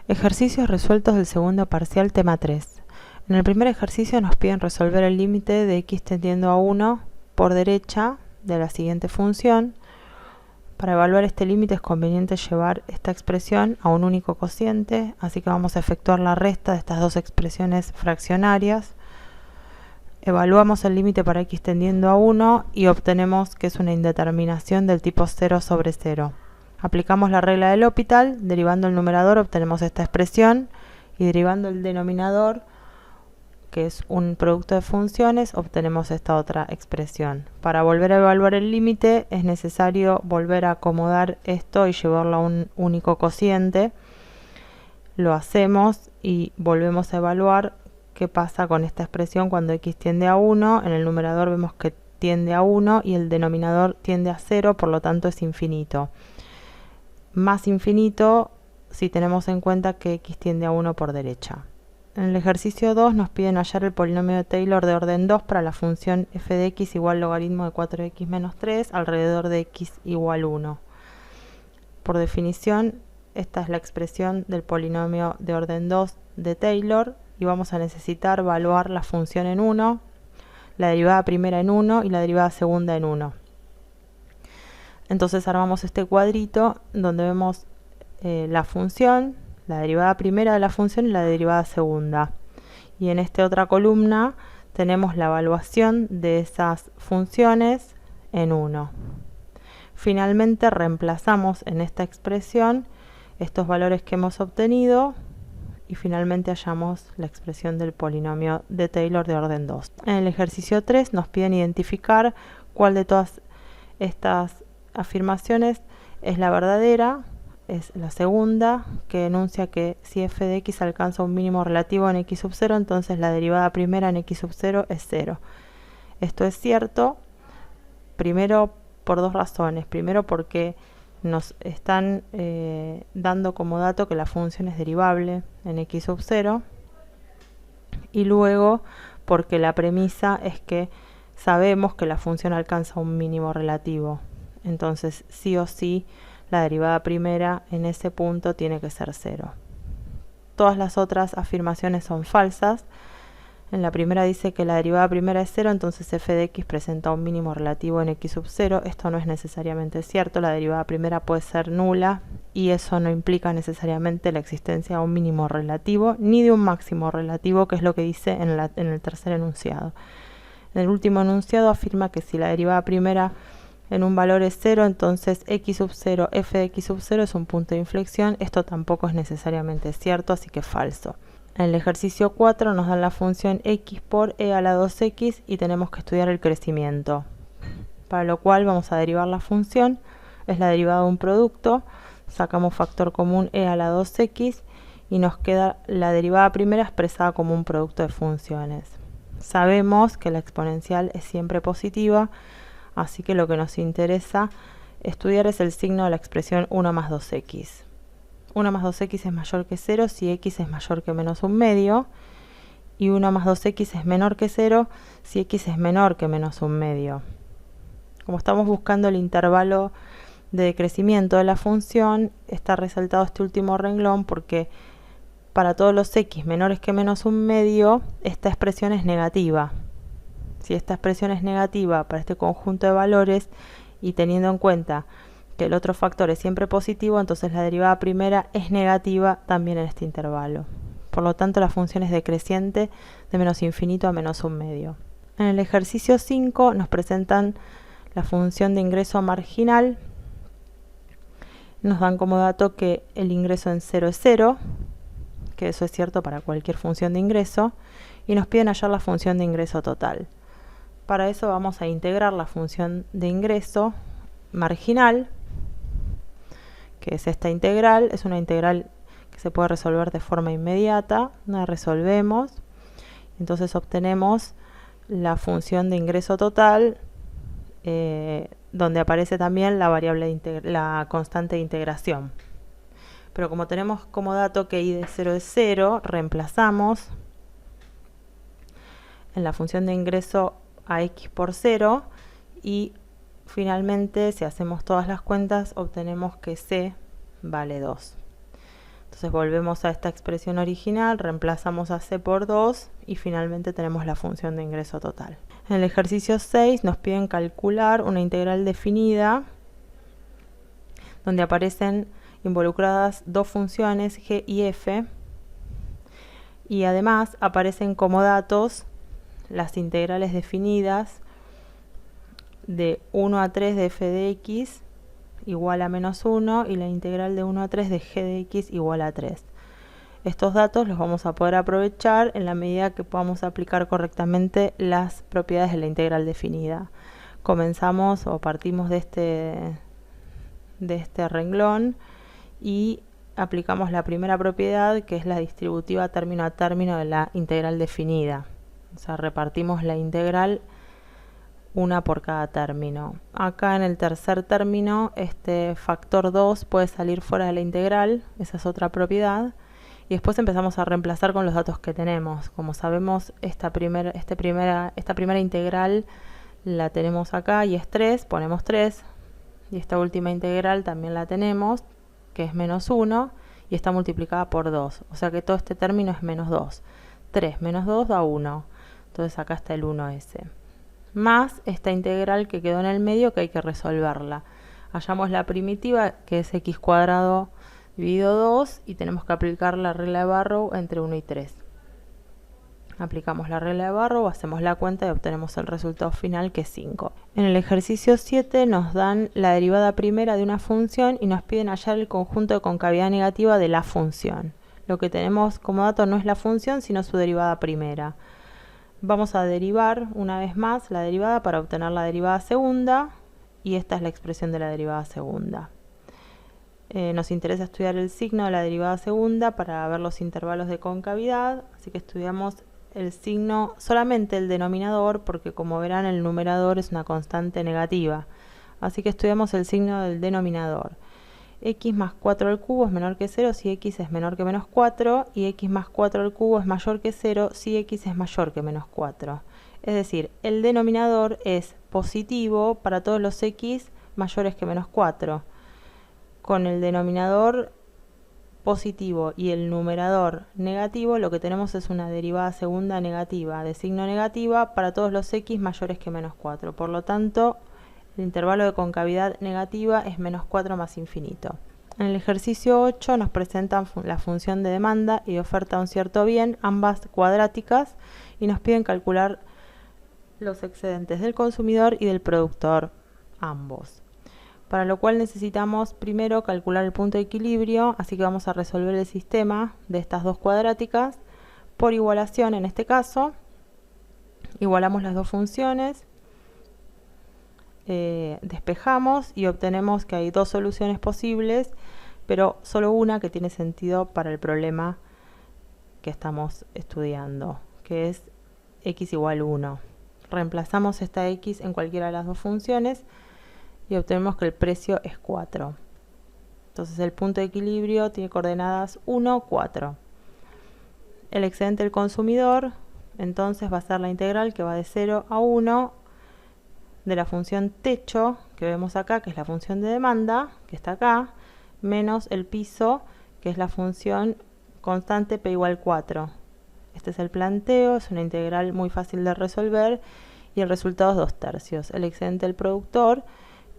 Ejercicios resueltos del segundo parcial, tema 3. En el primer ejercicio nos piden resolver el límite de x tendiendo a 1 por derecha de la siguiente función. Para evaluar este límite es conveniente llevar esta expresión a un único cociente, así que vamos a efectuar la resta de estas dos expresiones fraccionarias. Evaluamos el límite para x tendiendo a 1 y obtenemos que es una indeterminación del tipo 0 sobre 0. Aplicamos la regla de L'Hopital, derivando el numerador obtenemos esta expresión y derivando el denominador, que es un producto de funciones, obtenemos esta otra expresión. Para volver a evaluar el límite es necesario volver a acomodar esto y llevarlo a un único cociente. Lo hacemos y volvemos a evaluar qué pasa con esta expresión cuando x tiende a 1. En el numerador vemos que tiende a 1 y el denominador tiende a 0, por lo tanto es infinito. Más infinito si tenemos en cuenta que x tiende a 1 por derecha. En el ejercicio 2 nos piden hallar el polinomio de Taylor de orden 2 para la función f de x igual logaritmo de 4x menos 3 alrededor de x igual 1. Por definición, esta es la expresión del polinomio de orden 2 de Taylor y vamos a necesitar evaluar la función en 1, la derivada primera en 1 y la derivada segunda en 1. Entonces armamos este cuadrito donde vemos la función, la derivada primera de la función y la derivada segunda. Y en esta otra columna tenemos la evaluación de esas funciones en 1. Finalmente reemplazamos en esta expresión estos valores que hemos obtenido y finalmente hallamos la expresión del polinomio de Taylor de orden 2. En el ejercicio 3 nos piden identificar cuál de todas estas afirmaciones es la verdadera. Es la segunda, que enuncia que si f de x alcanza un mínimo relativo en x sub 0, entonces la derivada primera en x sub 0 es 0. Esto es cierto, primero por dos razones. Primero porque nos están dando como dato que la función es derivable en x sub 0. Y luego porque la premisa es que sabemos que la función alcanza un mínimo relativo. Entonces sí o sí la derivada primera en ese punto tiene que ser 0. Todas las otras afirmaciones son falsas. En la primera dice que la derivada primera es 0, entonces f de x presenta un mínimo relativo en x sub 0. Esto no es necesariamente cierto, la derivada primera puede ser nula y eso no implica necesariamente la existencia de un mínimo relativo ni de un máximo relativo, que es lo que dice en el tercer enunciado. En el último enunciado afirma que si la derivada primera en un valor es 0, entonces x sub 0, f de x sub 0 es un punto de inflexión. Esto tampoco es necesariamente cierto, así que falso. En el ejercicio 4 nos dan la función x por e a la 2x y tenemos que estudiar el crecimiento. Para lo cual vamos a derivar la función, es la derivada de un producto, sacamos factor común e a la 2x y nos queda la derivada primera expresada como un producto de funciones. Sabemos que la exponencial es siempre positiva, así que lo que nos interesa estudiar es el signo de la expresión 1 más 2x. 1 más 2x es mayor que 0 si x es mayor que menos un medio, y 1 más 2x es menor que 0 si x es menor que menos un medio. Como estamos buscando el intervalo de crecimiento de la función, está resaltado este último renglón porque para todos los x menores que menos un medio, esta expresión es negativa. Si esta expresión es negativa para este conjunto de valores y teniendo en cuenta que el otro factor es siempre positivo, entonces la derivada primera es negativa también en este intervalo. Por lo tanto, la función es decreciente de menos infinito a menos un medio. En el ejercicio 5 nos presentan la función de ingreso marginal. Nos dan como dato que el ingreso en 0 es 0, que eso es cierto para cualquier función de ingreso, y nos piden hallar la función de ingreso total. Para eso vamos a integrar la función de ingreso marginal, que es esta integral. Es una integral que se puede resolver de forma inmediata. La resolvemos, entonces obtenemos la función de ingreso total, donde aparece también la variable la constante de integración. Pero como tenemos como dato que y de 0 es 0, reemplazamos en la función de ingreso a x por 0 y finalmente, si hacemos todas las cuentas, obtenemos que c vale 2. Entonces Entonces volvemos a esta expresión original, reemplazamos a c por 2 y finalmente tenemos la función de ingreso total. En el ejercicio 6 nos piden calcular una integral definida donde aparecen involucradas dos funciones g y f y además aparecen como datos las integrales definidas de 1 a 3 de f de x igual a menos 1 y la integral de 1 a 3 de g de x igual a 3. Estos datos los vamos a poder aprovechar en la medida que podamos aplicar correctamente las propiedades de la integral definida. Comenzamos o partimos de este renglón y aplicamos la primera propiedad, que es la distributiva término a término de la integral definida. O sea, repartimos la integral una por cada término. Acá en el tercer término este factor 2 puede salir fuera de la integral, esa es otra propiedad, y después empezamos a reemplazar con los datos que tenemos. Como sabemos, esta primera integral la tenemos acá y es 3, ponemos 3, y esta última integral también la tenemos, que es menos 1, y está multiplicada por 2, o sea que todo este término es menos 2. 3 menos 2 da 1, entonces acá está el 1s. Más esta integral que quedó en el medio, que hay que resolverla. Hallamos la primitiva, que es x cuadrado dividido 2, y tenemos que aplicar la regla de Barrow entre 1 y 3. Aplicamos la regla de Barrow, hacemos la cuenta y obtenemos el resultado final, que es 5. En el ejercicio 7 nos dan la derivada primera de una función y nos piden hallar el conjunto de concavidad negativa de la función. Lo que tenemos como dato no es la función, sino su derivada primera. Vamos a derivar una vez más la derivada para obtener la derivada segunda, y esta es la expresión de la derivada segunda. Nos interesa estudiar el signo de la derivada segunda para ver los intervalos de concavidad, así que estudiamos el signo, solamente el denominador, porque como verán el numerador es una constante negativa. Así que estudiamos el signo del denominador. X más 4 al cubo es menor que 0 si x es menor que menos 4, y x más 4 al cubo es mayor que 0 si x es mayor que menos 4. Es decir, el denominador es positivo para todos los x mayores que menos 4. Con el denominador positivo y el numerador negativo, lo que tenemos es una derivada segunda negativa, de signo negativa, para todos los x mayores que menos 4. Por lo tanto, el intervalo de concavidad negativa es menos 4 más infinito. En el ejercicio 8 nos presentan la función de demanda y de oferta de un cierto bien, ambas cuadráticas, y nos piden calcular los excedentes del consumidor y del productor, ambos. Para lo cual necesitamos primero calcular el punto de equilibrio, así que vamos a resolver el sistema de estas dos cuadráticas por igualación. En este caso, igualamos las dos funciones, despejamos y obtenemos que hay dos soluciones posibles, pero solo una que tiene sentido para el problema que estamos estudiando, que es x igual 1. Reemplazamos esta x en cualquiera de las dos funciones y obtenemos que el precio es 4. Entonces el punto de equilibrio tiene coordenadas 1, 4. El excedente del consumidor entonces va a ser la integral que va de 0 a 1 de la función techo, que vemos acá, que es la función de demanda, que está acá, menos el piso, que es la función constante p igual 4. Este es el planteo, es una integral muy fácil de resolver, y el resultado es 2/3. El excedente del productor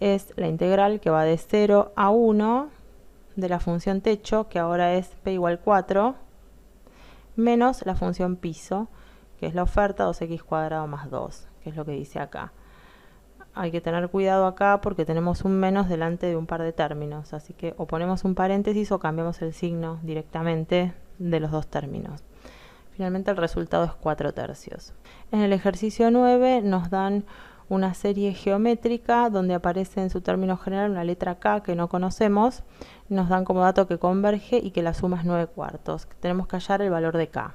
es la integral que va de 0 a 1 de la función techo, que ahora es p igual 4, menos la función piso, que es la oferta 2x cuadrado más 2, que es lo que dice acá. Hay que tener cuidado acá porque tenemos un menos delante de un par de términos, así que o ponemos un paréntesis o cambiamos el signo directamente de los dos términos. Finalmente el resultado es 4/3. En el ejercicio 9 nos dan una serie geométrica donde aparece en su término general una letra K que no conocemos. Nos dan como dato que converge y que la suma es 9/4. Tenemos que hallar el valor de K.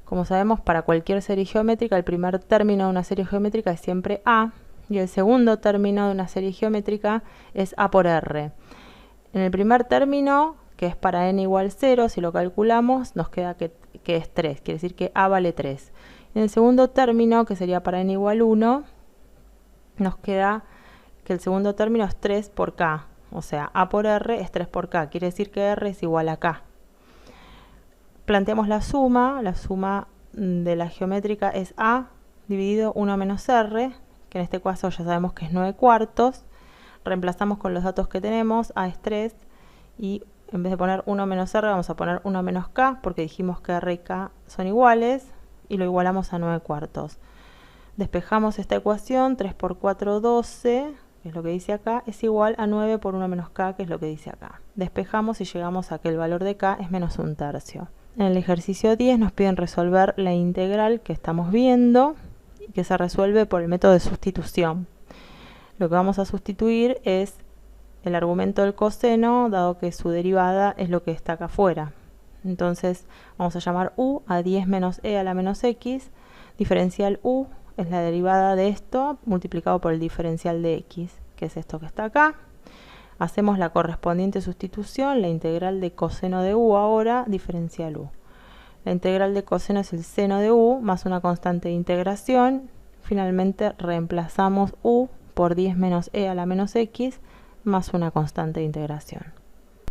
Como sabemos, para cualquier serie geométrica, el primer término de una serie geométrica es siempre A, y el segundo término de una serie geométrica es A por R. En el primer término, que es para n igual 0, si lo calculamos, nos queda que es 3, quiere decir que A vale 3. En el segundo término, que sería para n igual 1, nos queda que el segundo término es 3 por K, O sea, A por R es 3 por K. Quiere decir que R es igual a K. Planteamos la suma. La suma de la geométrica es A dividido 1 menos R, que en este caso ya sabemos que es 9 cuartos. Reemplazamos con los datos que tenemos. A es 3 y en vez de poner 1 menos R vamos a poner 1 menos K, porque dijimos que R y K son iguales, y lo igualamos a 9 cuartos. Despejamos esta ecuación. 3 por 4, 12, que es lo que dice acá, es igual a 9 por 1 menos K, que es lo que dice acá. Despejamos y llegamos a que el valor de K es menos 1/3. En el ejercicio 10 nos piden resolver la integral que estamos viendo, y que se resuelve por el método de sustitución. Lo que vamos a sustituir es el argumento del coseno, dado que su derivada es lo que está acá afuera. Entonces vamos a llamar u a 10 menos e a la menos x. Diferencial u es la derivada de esto multiplicado por el diferencial de x, que es esto que está acá. Hacemos la correspondiente sustitución. La integral de coseno de u ahora, diferencial u. La integral de coseno es el seno de u más una constante de integración. Finalmente reemplazamos u por 10 menos e a la menos x más una constante de integración.